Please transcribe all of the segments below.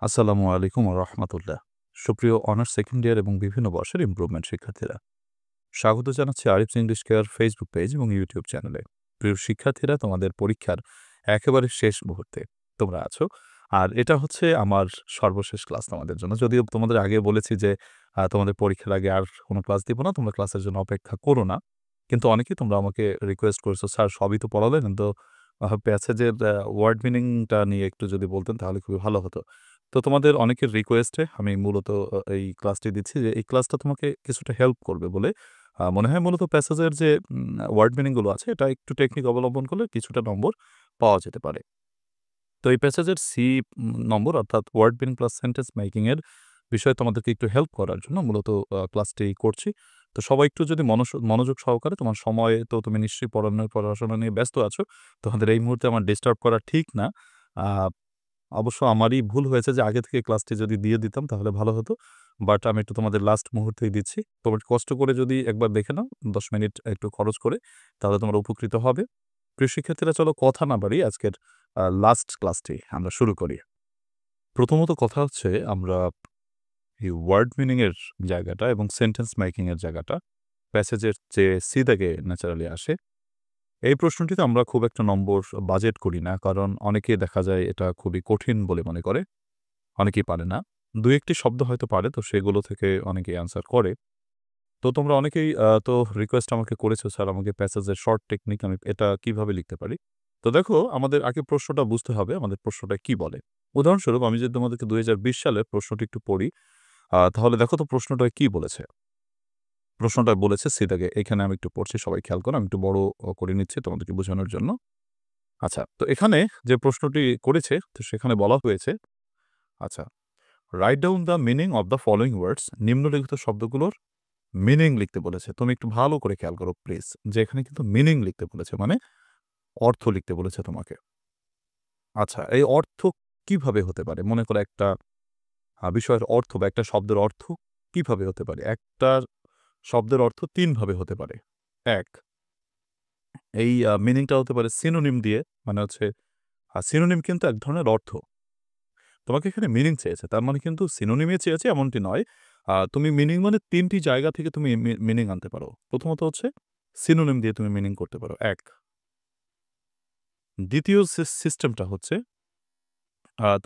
আসসালামু আলাইকুম ওয়া রাহমাতুল্লাহ। সুপ্রিয় অনার্স সেকেন্ড ইয়ার এবং বিভিন্ন বর্ষের ইমপ্রুভমেন্ট শিক্ষার্থীরা, স্বাগত জানাচ্ছি Arif's English care Facebook page এবং ইউটিউব চ্যানেলে। প্রিয় শিক্ষার্থীরা, তোমাদের পরীক্ষার একেবারে শেষ মুহূর্তে তোমরা আছো। আর এটা হচ্ছে আমার সর্বশেষ ক্লাস তোমাদের জন্য। যদিও তোমাদের আগে বলেছি যে তোমাদের পরীক্ষার আগে আর কোনো ক্লাস দিব না, তোমরা ক্লাসের জন্য অপেক্ষা করো না। কিন্তু অনেকেই তোমরা আমাকে রিকোয়েস্ট করেছো, স্যার সবই তো পড়ালেন, কিন্তু প্যাসেজের ওয়ার্ড মিনিংটা নিয়ে একটু যদি বলতেন তাহলে খুবই ভালো হতো। তো তোমাদের অনেকের রিকোয়েস্টে আমি মূলত এই ক্লাসটি দিচ্ছি, যে এই ক্লাসটা তোমাকে কিছুটা হেল্প করবে বলে মনে হয়। মূলত প্যাসেজের যে ওয়ার্ড মিনিং গুলো আছে, এটা একটু টেকনিক অবলম্বন করলে কিছুটা নম্বর পাওয়া যেতে পারে। তো এই প্যাসেজের সি নম্বর, অর্থাৎ word meaning plus sentence making এর বিষয়ে তোমাদেরকে একটু হেল্প করার জন্য মূলত ক্লাসটি করছি। তো সবাই একটু যদি মনোযোগ সহকারে, তোমার সময় তো তুমি নিশ্চয়ই পড়াশোনা নিয়ে ব্যস্ত আছো, তোমাদের এই মুহূর্তে আমার ডিস্টার্ব করা ঠিক না। আহ, অবশ্য আমারই ভুল হয়েছে যে আগে থেকে ক্লাসটি যদি দিয়ে দিতাম তাহলে ভালো হতো। বাট আমি একটু তোমাদের লাস্ট মুহূর্তেই দিচ্ছি। তোমরা একটু কষ্ট করে যদি একবার দেখে নাও, ১০ মিনিট একটু খরচ করে, তাহলে তোমরা উপকৃত হবে। প্রিয় শিক্ষার্থীরা, চলো কথা না বাড়িয়ে আজকের লাস্ট ক্লাসটি আমরা শুরু করি। প্রথমত কথা হচ্ছে, আমরা এই ওয়ার্ড মিনিং এর জায়গাটা এবং সেন্টেন্স মেকিং এর জায়গাটা প্যাসেজের যে সি থেকে ন্যাচারালি আসে, এই প্রশ্নটিতে আমরা খুব একটা নম্বর বাজেট করি না, কারণ অনেকে দেখা যায় এটা খুবই কঠিন বলে মনে করে, অনেকেই পারে না। ২-১ টি শব্দ হয়তো পারে, তো সেগুলো থেকে অনেকেই আনসার করে। তো তোমরা অনেকেই তো রিকোয়েস্ট আমাকে করেছো, স্যার আমাকে প্যাসেজের শর্ট টেকনিক আমি এটা কিভাবে লিখতে পারি? তো দেখো, আমাদের আগে প্রশ্নটা বুঝতে হবে, আমাদের প্রশ্নটা কি বলে। উদাহরণস্বরূপ আমি যদি তোমাদেরকে ২০২০ সালের প্রশ্নটি একটু পড়ি, তাহলে দেখো তো প্রশ্নটায় কি বলেছে। প্রশ্নটায় বলেছে সি দাগে, এখানে আমি একটু পড়ছি, সবাই খেয়াল করো, আমি একটু বড় করে নিচ্ছি তোমাদেরকে বোঝানোর জন্য। আচ্ছা, তো এখানে যে প্রশ্নটি করেছে, তো সেখানে বলা হয়েছে, আচ্ছা, write down the meaning of the following ওয়ার্ডস, নিম্নলিখিত শব্দগুলোর মিনিং লিখতে বলেছে। তুমি একটু ভালো করে খেয়াল করো প্লিজ, যে এখানে কিন্তু মিনিং লিখতে বলেছে, মানে অর্থ লিখতে বলেছে তোমাকে। আচ্ছা, এই অর্থ কিভাবে হতে পারে? মনে করো একটা বিষয়ের অর্থ বা একটা শব্দের অর্থ কিভাবে হতে পারে? একটা শব্দের অর্থ ৩ ভাবে হতে পারে। ১, এই মিনিংটা হতে পারে সিনোনিম দিয়ে, মানে হচ্ছে সিনোনিম কিন্তু এক ধরনের অর্থ। তোমাকে এখানে মিনিং চেয়েছে, তার মানে কিন্তু সিনোনিমই চেয়েছে এমনটি নয়। তুমি মিনিং মানে ৩ টি জায়গা থেকে তুমি মিনিং আনতে পারো। প্রথমত হচ্ছে সিনোনিম দিয়ে তুমি মিনিং করতে পারো, ১। দ্বিতীয় সিস্টেমটা হচ্ছে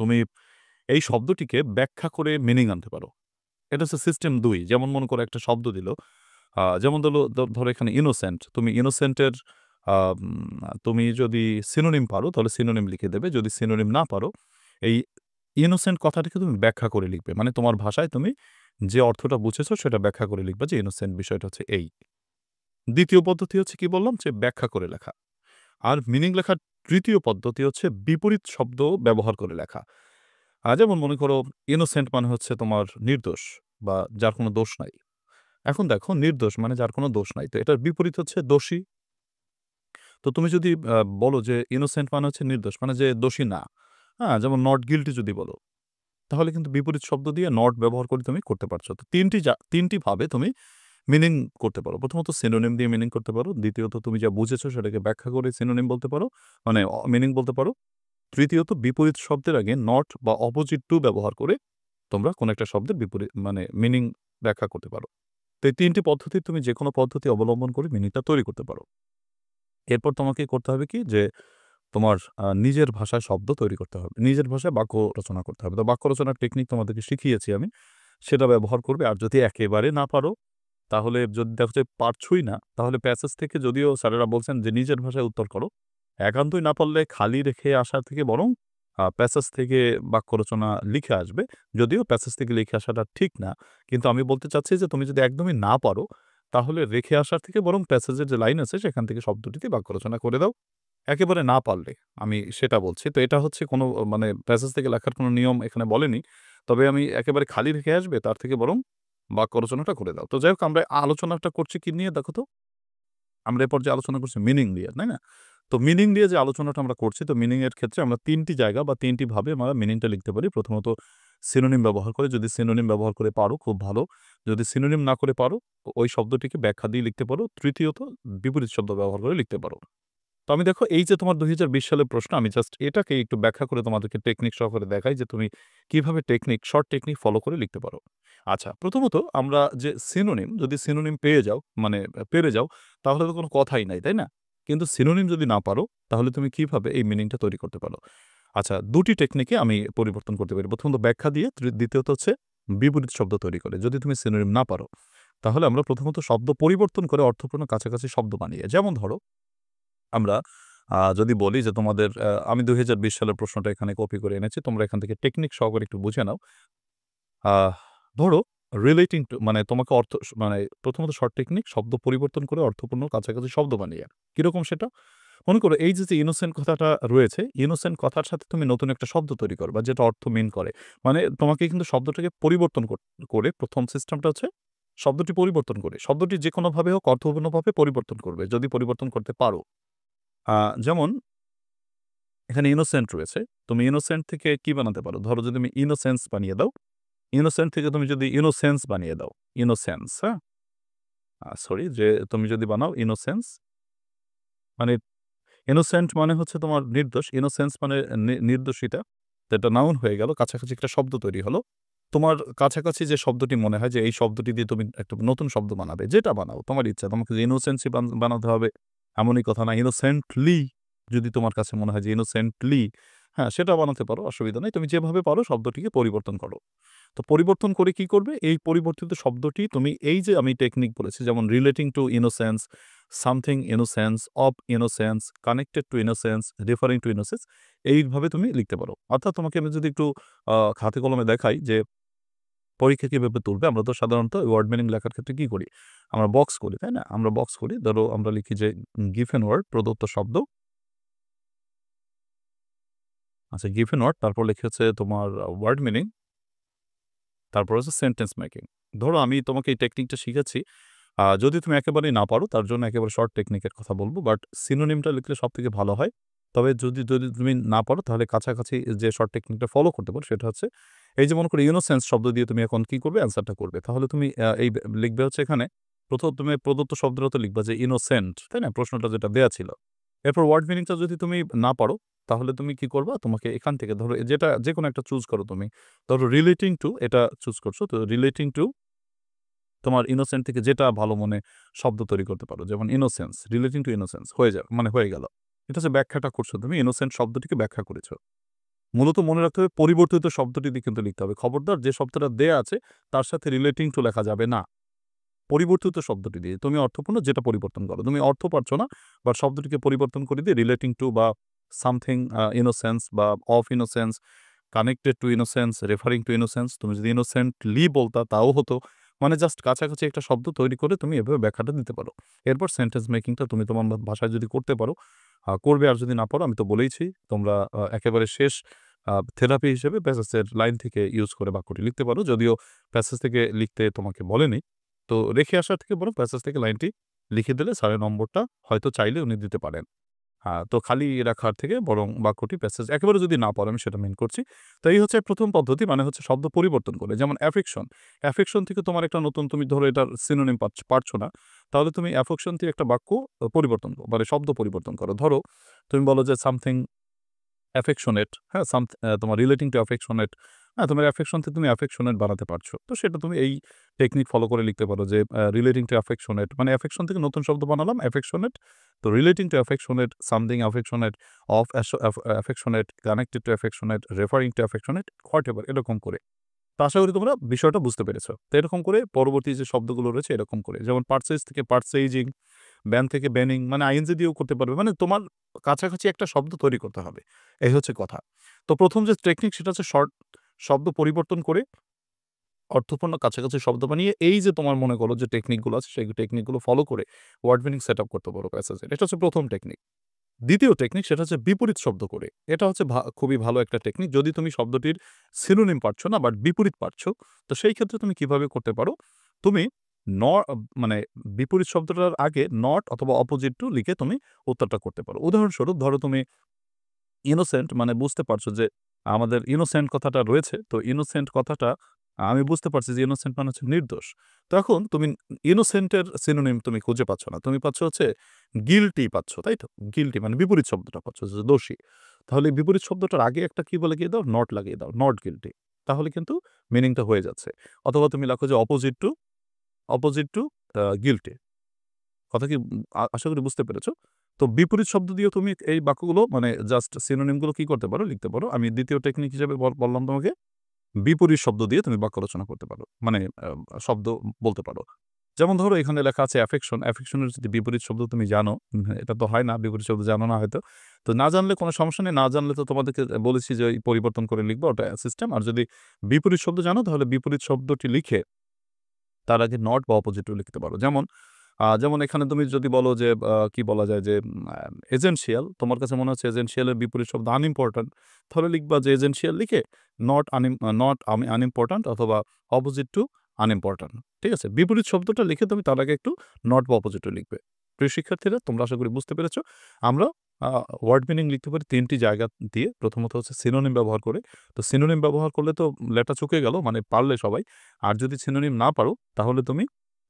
তুমি এই শব্দটিকে ব্যাখ্যা করে মিনিং আনতে পারো। এটা হচ্ছে সিস্টেম ২। যেমন মনে করো একটা শব্দ দিল, যেমন ধরো এখানে ইনোসেন্ট। তুমি ইনোসেন্টের তুমি যদি সিনোনিম পারো তাহলে সিনোনিম লিখে দেবে। যদি সিনোনিম না পারো, এই ইনোসেন্ট কথাটাকে তুমি ব্যাখ্যা করে লিখবে। মানে তোমার ভাষায় তুমি যে অর্থটা বুঝেছো সেটা ব্যাখ্যা করে লিখবা, যে ইনোসেন্ট বিষয়টা হচ্ছে এই। দ্বিতীয় পদ্ধতি হচ্ছে কি বললাম, যে ব্যাখ্যা করে লেখা। আর মিনিং লেখার তৃতীয় পদ্ধতি হচ্ছে বিপরীত শব্দ ব্যবহার করে লেখা। যেমন মনে করো ইনোসেন্ট মানে হচ্ছে তোমার নির্দোষ বা যার কোনো দোষ নাই। এখন দেখো, নির্দোষ মানে যার কোনো দোষ নাই। তো এটার বিপরীত হচ্ছে দোষী। তো তুমি যদি বলো যে ইনোসেন্ট মানে হচ্ছে নির্দোষ, মানে যে দোষী না। যেমন নট গিল্টি যদি বলো, তাহলে কিন্তু বিপরীত শব্দ দিয়ে নট ব্যবহার করে তুমি করতে পারছো। তো ৩টি ভাবে তুমি মিনিং করতে পারো। প্রথমত সিনোনিম দিয়ে মিনিং করতে পারো। দ্বিতীয়ত তুমি যা বুঝেছো সেটাকে ব্যাখ্যা করে সিনোনিম বলতে পারো, মানে মিনিং বলতে পারো। তৃতীয়ত বিপরীত শব্দের আগে নট বা অপোজিট টু ব্যবহার করে তোমরা কোনো একটা শব্দের বিপরীত মানে মিনিং ব্যাখ্যা করতে পারো। তো এই ৩ টি পদ্ধতি তুমি যেকোনো পদ্ধতি অবলম্বন করে মিনিংটা তৈরি করতে পারো। এরপর তোমাকে করতে হবে কি, যে তোমার নিজের ভাষায় শব্দ তৈরি করতে হবে। নিজের ভাষায় বাক্য রচনা করতে হবে। তো বাক্য রচনার টেকনিক তোমাদেরকে শিখিয়েছি আমি। সেটা ব্যবহার করবে। আর যদি একেবারে না পারো, তাহলে যদি দেখো যে পারছই না, তাহলে প্যাসেজ থেকে, যদিও স্যারেরা বলছেন যে নিজের ভাষায় উত্তর করো, একান্তই না পারলে খালি রেখে আসার থেকে বরং প্যাসেজ থেকে বাক্য রচনা লিখে আসবে। যদিও প্যাসেজ থেকে লিখে আসাটা ঠিক না। কিন্তু আমি বলতে চাচ্ছি যে তুমি যদি একদমই না পারো, তাহলে রেখে আসার থেকে বরং প্যাসেজের যে লাইন আছে সেখান থেকে শব্দটিতে বাক্য রচনা করে দাও। একেবারে না পারলে, আমি সেটা বলছি। তো এটা হচ্ছে কোনো মানে প্যাসেজ থেকে লেখার কোনো নিয়ম এখানে বলেনি। তবে আমি একেবারে খালি রেখে আসবে তার থেকে বরং বাক্য রচনাটা করে দাও। তো যাই হোক, আমরা আলোচনাটা করছি কি নিয়ে দেখো তো? আমরা এ পর্যায়ে আলোচনা করছি মিনিং দিয়ে, তাই না? তো মিনিং দিয়ে যে আলোচনাটা আমরা করছি, তো মিনিং এর ক্ষেত্রে আমরা ৩ টি জায়গা বা ৩ টি ভাবে আমরা মিনিংটা লিখতে পারি। প্রথমত সিনোনিম ব্যবহার করে, যদি সিনোনিম ব্যবহার করে পারো খুব ভালো। যদি সিনোনিম না করে পারো, ওই শব্দটিকে ব্যাখ্যা দিয়ে লিখতে পারো। তৃতীয়ত বিপরীত শব্দ ব্যবহার করে লিখতে পারো। তো আমি দেখো এই যে তোমার ২০২০ সালের প্রশ্ন আমি জাস্ট এটাকে একটু ব্যাখ্যা করে তোমাদেরকে টেকনিক সহকারে দেখাই যে তুমি কিভাবে শর্ট টেকনিক ফলো করে লিখতে পারো। আচ্ছা, প্রথমত আমরা যে সিনোনিম যদি সিনোনিম পেয়ে যাও মানে পেরে যাও তাহলে তো কোনো কথাই নাই, তাই না? কিন্তু সিনোনিম যদি না পারো তাহলে তুমি কিভাবে এই মিনিংটা তৈরি করতে পারো? আচ্ছা, ২ টি টেকনিকে আমি পরিবর্তন করতে পারি। প্রথমত ব্যাখ্যা দিয়ে, দ্বিতীয়ত হচ্ছে বিপরীত শব্দ তৈরি করে। যদি তুমি সিনোনিম না পারো, তাহলে আমরা প্রথমত শব্দ পরিবর্তন করে অর্থপূর্ণ কাছাকাছি শব্দ বানিয়ে। যেমন ধরো, আমরা যদি বলি যে তোমাদের আমি ২০২০ সালের প্রশ্নটা এখানে কপি করে এনেছি। তোমরা এখান থেকে টেকনিক সহকারে একটু বুঝে নাও। আহ ধরো রিলেটিং টু মানে তোমাকে মানে প্রথমত শর্ট টেকনিক শব্দ পরিবর্তন করে অর্থপূর্ণ কাছাকাছি শব্দ বানিয়ে। কিরকম সেটা? মনে করো এই যে ইনোসেন্ট কথাটা রয়েছে, ইনোসেন্ট কথার সাথে তুমি নতুন একটা শব্দ তৈরি করবা যেটা অর্থ মিন করে। মানে তোমাকে কিন্তু শব্দটাকে পরিবর্তন করে প্রথম সিস্টেমটা হচ্ছে শব্দটি পরিবর্তন করে। শব্দটি যেকোনোভাবে হোক অর্থপূর্ণভাবে পরিবর্তন করবে যদি পরিবর্তন করতে পারো। যেমন এখানে ইনোসেন্ট রয়েছে। তুমি ইনোসেন্ট থেকে কি বানাতে পারো? ধরো যদি তুমি ইনোসেন্স বানিয়ে দাও, ইনোসেন্ট থেকে তুমি যদি ইনোসেন্স বানিয়ে দাও, ইনোসেন্স, হ্যাঁ? সরি যে তুমি যদি বানাও ইনোসেন্স মানে ইনোসেন্ট মানে হচ্ছে তোমার নির্দোষ, ইনোসেন্স মানে নির্দোষিতা। তো এটা নাউন হয়ে গেল, কাছাকাছি একটা শব্দ তৈরি হলো। তোমার কাছাকাছি যে শব্দটি মনে হয় যে এই শব্দটি দিয়ে তুমি একটা নতুন শব্দ বানাবে, যেটা বানাও তোমার ইচ্ছা। তোমাকে যে ইনোসেন্সি বানাতে হবে এমনই কথা না। ইনোসেন্টলি যদি তোমার কাছে মনে হয় যে ইনোসেন্টলি, হ্যাঁ, সেটা বানাতে পারো, অসুবিধা নেই। তুমি যেভাবে পারো শব্দটিকে পরিবর্তন করো। তো পরিবর্তন করে কি করবে? এই পরিবর্তিত শব্দটি তুমি এই যে আমি টেকনিক বলেছি যেমন relating to innocence, something innocence, of innocence, connected to innocence, referring two innocence, এইভাবে তুমি লিখতে পারো। অর্থাৎ তোমাকে আমি যদি একটু হাতে কলমে দেখাই যে পরীক্ষা কিভাবে তুলবে, আমরা তো সাধারণত ওয়ার্ড মিনিং লেখার ক্ষেত্রে কি করি? আমরা বক্স করি, তাই না? আমরা বক্স করি। ধরো আমরা লিখি যে গিভেন ওয়ার্ড প্রদত্ত শব্দ। আচ্ছা, গিভেন ওয়ার্ড তারপর লিখে হচ্ছে তোমার ওয়ার্ড মিনিং, তারপর হচ্ছে সেন্টেন্স মেকিং। ধরো আমি তোমাকে এই টেকনিকটা শিখাচ্ছি। যদি তুমি একেবারেই না পারো তার জন্য একেবারে শর্ট টেকনিকের কথা বলব। বাট সিনোনিমটা লিখলে সবথেকে ভালো হয়। তবে যদি যদি তুমি না পারো তাহলে কাছাকাছি যে শর্ট টেকনিকটা ফলো করতে পারো সেটা হচ্ছে এই যে মনে করো ইনোসেন্স শব্দ দিয়ে তুমি এখন কি করবে? অ্যান্সারটা করবে। তাহলে তুমি এই লিখবে হচ্ছে এখানে তুমি প্রদত্ত শব্দটা তো লিখবা যে ইনোসেন্ট, তাই না? প্রশ্নটা যেটা দেয়া ছিল। এরপর ওয়ার্ড মিনিংটা যদি তুমি না পারো তাহলে তুমি কি করবা? তোমাকে এখান থেকে ধরো যেটা যেকোনো একটা চুজ করো তুমি। ধরো রিলেটিং টু এটা চুজ করছো। তো রিলেটিং টু তোমার ইনোসেন্ট থেকে যেটা ভালো মনে শব্দ তৈরি করতে পারো। যেমন ইনোসেন্স, রিলেটিং টু ইনোসেন্স হয়ে যাবে মানে হয়ে গেল। এটা হচ্ছে ব্যাখ্যাটা করছো তুমি, ইনোসেন্ট শব্দটিকে ব্যাখ্যা করেছো। মূলত মনে রাখতে হবে পরিবর্তিত শব্দটি দিয়ে কিন্তু লিখতে হবে। খবরদার যে শব্দটা দেয়া আছে তার সাথে রিলেটিং টু লেখা যাবে না। পরিবর্তিত শব্দটি দিয়ে তুমি অর্থপূর্ণ যেটা পরিবর্তন করো। তুমি অর্থ পারছো না বাট শব্দটিকে পরিবর্তন করে দিয়ে রিলেটিং টু বা সামথিং ইনোসেন্স বা of innocence, connected to innocence, referring two innocence. তুমি যদি ইনোসেন্টলি বলতা তাও হতো। মানে জাস্ট কাছাকাছি একটা শব্দ তৈরি করে তুমি এভাবে ব্যাখ্যাটা দিতে পারো। এরপর সেন্টেন্স মেকিংটা তুমি তোমার ভাষায় যদি করতে পারো করবে, আর যদি না পারো আমি তো বলেইছি তোমরা একেবারে শেষ থেরাপি হিসেবে প্যাসেজের লাইন থেকে ইউজ করে বাক্যটি লিখতে পারো। যদিও প্যাসেজ থেকে লিখতে তোমাকে বলেনি। তো রেখে আসার থেকে বরং প্যাসেজ থেকে লাইনটি লিখে দিলে স্যারের নম্বরটা হয়তো চাইলে উনি দিতে পারেন। তো খালি রাখার থেকে বরং বাক্যটি প্যাসেজ একেবারে যদি না পারো আমি সেটা মেন করছি। তো এই হচ্ছে প্রথম পদ্ধতি মানে হচ্ছে শব্দ পরিবর্তন করে। যেমন অ্যাফেকশন, অ্যাফেকশন থেকে তোমার একটা নতুন তুমি ধরো এটার সিনোনিম পারছো না। তাহলে তুমি অ্যাফেকশন থেকে একটা বাক্য পরিবর্তন মানে শব্দ পরিবর্তন করো। ধরো তুমি বলো যে সামথিং অ্যাফেকশনেট, হ্যাঁ? তোমার রিলেটিং টু অ্যাফেকশনেট, হ্যাঁ? তোমার অ্যাফেকশন থেকে তুমি অ্যাফেকশনেট বানাতে পারছো। তো সেটা তুমি এই টেকনিক ফলো করে লিখতে পারো যে রিলেটিং টু অ্যাফেকশনেট মানে অ্যাফেকশন থেকে নতুন শব্দ বানালাম অ্যাফেকশনেট। তো relating to affectionate, something affectionate, of affectionate, connected to affectionate, referring two affectionate, whatever এরকম করে। তো আশা করি তোমরা বিষয়টা বুঝতে পেরেছো। তো এরকম করে পরবর্তী যে শব্দগুলো রয়েছে এরকম করে। যেমন পারচেজ থেকে পারচেজিং, ব্যান থেকে ব্যানিং মানে আইএনজি দিয়েও করতে পারবে। মানে তোমার কাছাকাছি একটা শব্দ তৈরি করতে হবে। এই হচ্ছে কথা। তো প্রথম যে টেকনিক সেটা হচ্ছে শব্দ পরিবর্তন করে অর্থপূর্ণ কাছাকাছি শব্দ বানিয়ে এই যে তোমার মনে করো যে টেকনিকগুলো আছে সেই টেকনিকগুলো ফলো করে ওয়ার্ড মিনিং সেটআপ করতে পারো প্যাসেজের। এটা হচ্ছে প্রথম টেকনিক। দ্বিতীয় টেকনিক সেটা হচ্ছে বিপরীত শব্দ করে। এটা হচ্ছে খুবই ভালো একটা টেকনিক। যদি তুমি শব্দটির সিনোনিম পারছো না বাট বিপরীত পারছো, তো সেই ক্ষেত্রে তুমি কিভাবে করতে পারো? তুমি ন মানে বিপরীত শব্দটার আগে নট অথবা অপোজিট টু লিখে তুমি উত্তরটা করতে পারো। উদাহরণস্বরূপ ধরো তুমি ইনোসেন্ট মানে বুঝতে পারছো যে আমাদের ইনোসেন্ট কথাটা রয়েছে। তো ইনোসেন্ট কথাটা আমি বুঝতে পারছি যে ইনোসেন্ট মানে হচ্ছে নির্দোষ। তো এখন তুমি ইনোসেন্টের সিনোনিম তুমি খুঁজে পাচ্ছ না। তুমি পাচ্ছ হচ্ছে গিল্টি পাচ্ছ, তাই তো? গিল্টি মানে বিপরীত শব্দটা পাচ্ছ যে দোষী। তাহলে বিপরীত শব্দটার আগে একটা কি লাগিয়ে দাও? নট লাগিয়ে দাও। Not guilty. তাহলে কিন্তু মিনিংটা হয়ে যাচ্ছে। অথবা তুমি লেখো যে অপোজিট টু গিল্টি। কথা কি আশা করি বুঝতে পেরেছ? তো বিপরীত শব্দ দিয়েও তুমি এই বাক্যগুলো মানে জাস্ট সিনোনিম গুলো কি করতে পারো? লিখতে পারো। আমি ২য় টেকনিক হিসেবে বললাম তোমাকে, বিপরীত শব্দ দিয়ে তুমি বাক্য রচনা করতে পারো। মানে শব্দ বলতে পারো। যেমন ধরো এখানে লেখা আছে অ্যাফেকশন। অ্যাফেকশন এর যদি বিপরীত শব্দ তুমি জানো, এটা তো হয় না, বিপরীত শব্দ জানো না হয়তো। তো না জানলে কোনো সমস্যা নেই। না জানলে তো তোমাদেরকে বলেছি যে পরিবর্তন করে লিখবা, ওটা সিস্টেম। আর যদি বিপরীত শব্দ জানো তাহলে বিপরীত শব্দটি লিখে তার আগে নট বা অপোজিটও লিখতে পারো। যেমন এখানে তুমি যদি বলো যে কি বলা যায় যে এজেন্সিয়াল, তোমার কাছে মনে হচ্ছে এজেন্সিয়াল এর বিপরীত শব্দ আনইম্পোর্টেন্ট। তাহলে লিখবা যে এজেন্সিয়াল লিখে নট আনইম্পোর্টেন্ট অথবা অপোজিট টু আনইম্পোর্টেন্ট। ঠিক আছে? বিপরীত শব্দটা লিখে তুমি তার আগে একটু নট বা অপোজিটও লিখবে। প্রিয় শিক্ষার্থীরা, তোমরা আশা করি বুঝতে পেরেছ। আমরা ওয়ার্ড মিনিং লিখতে পারি ৩ টি জায়গা দিয়ে। প্রথমত হচ্ছে সিনোনিম ব্যবহার করে। তো সিনোনিম ব্যবহার করলে তো লেটা চুকে গেল, মানে পারলে সবাই। আর যদি সিনোনিম না পারো তাহলে তুমি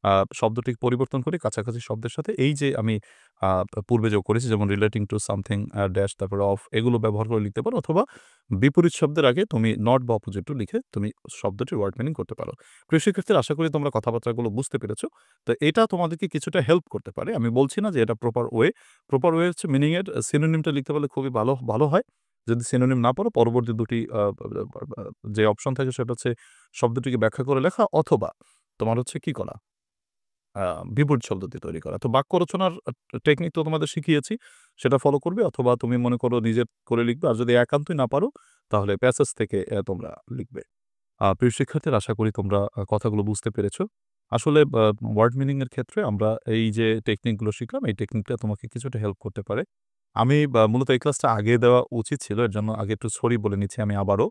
আ শব্দটি পরিবর্তন করে কাছাকাছি শব্দের সাথে এই যে আমি আ পূর্বে যোগ করেছি যেমন রিলেটিং টু সামথিং ড্যাশ তারপরে অফ, এগুলো ব্যবহার করে লিখতে পারো। অথবা বিপরীত শব্দের আগে তুমি নট বা অপোজিট টু লিখে তুমি শব্দটির ওয়ার্ড মিনিং করতে পারো। প্রিয় শিক্ষার্থীরা, আশা করি তোমরা কথাবার্তাগুলো বুঝতে পেরেছ। তো এটা তোমাদেরকে কিছুটা হেল্প করতে পারে। আমি বলছি না যে এটা প্রপার ওয়ে। প্রপার ওয়ে হচ্ছে মিনিং এর সিনোনিমটা লিখতে পারলে খুবই ভালো হয়। যদি সিনোনিম না পারো পরবর্তী ২ টি যে অপশন থাকে সেটা হচ্ছে শব্দটিকে ব্যাখ্যা করে লেখা অথবা তোমার হচ্ছে কি করা? আ বিপরীত শব্দ দিয়ে তৈরি করা। তো বাক্য রচনার টেকনিক তো তোমাদের শিখিয়েছি। সেটা ফলো করবে অথবা তুমি মনে করো নিজে করে লিখবে। আর যদি একান্তই না পারো তাহলে প্যাসেজ থেকে তোমরা লিখবে। প্রিয় শিক্ষার্থীরা, আশা করি তোমরা কথাগুলো বুঝতে পেরেছ। আসলে ওয়ার্ড মিনিং এর ক্ষেত্রে আমরা এই যে টেকনিক গুলো শিখলাম, এই টেকনিকটা তোমাকে কিছুটা হেল্প করতে পারে। আমি মূলত এই ক্লাসটা আগে দেওয়া উচিত ছিল। এর জন্য আগে একটু সরি বলে নিচ্ছি আমি আবারও।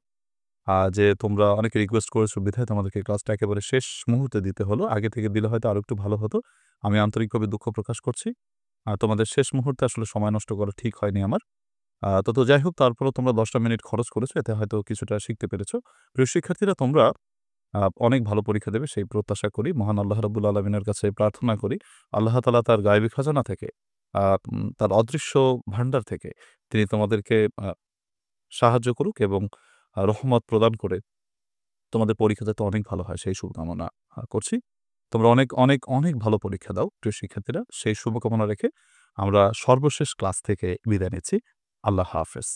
যে তোমরা অনেকে রিকোয়েস্ট করেছো বিধায় তোমাদেরকে ক্লাসটা একেবারে শেষ মুহূর্তে দিতে হলো। আগে থেকে দিলে হয়তো আরো একটু ভালো হতো। আমি আন্তরিকভাবে দুঃখ প্রকাশ করছি। তোমাদের শেষ মুহূর্তে আসলে সময় নষ্ট করা ঠিক হয়নি আমার। তো যাই হোক, তারপরেও তোমরা ১০ টা মিনিট খরচ করেছো। এতে হয়তো কিছুটা শিখতে পেরেছো। প্রিয় শিক্ষার্থীরা, তোমরা অনেক ভালো পরীক্ষা দেবে সেই প্রত্যাশা করি। মহান আল্লাহ রাব্বুল আলামিনের কাছে প্রার্থনা করি, আল্লাহ তাআলা তার গায়বী খাজানা থেকে তার অদৃশ্য ভান্ডার থেকে তিনি তোমাদেরকে সাহায্য করুক এবং রহমত প্রদান করে তোমাদের পরীক্ষা যাতে অনেক ভালো হয় সেই শুভকামনা করছি। তোমরা অনেক ভালো পরীক্ষা দাও প্রিয় শিক্ষার্থীরা। সেই শুভকামনা রেখে আমরা সর্বশেষ ক্লাস থেকে বিদায় নিচ্ছি। আল্লাহ হাফেজ।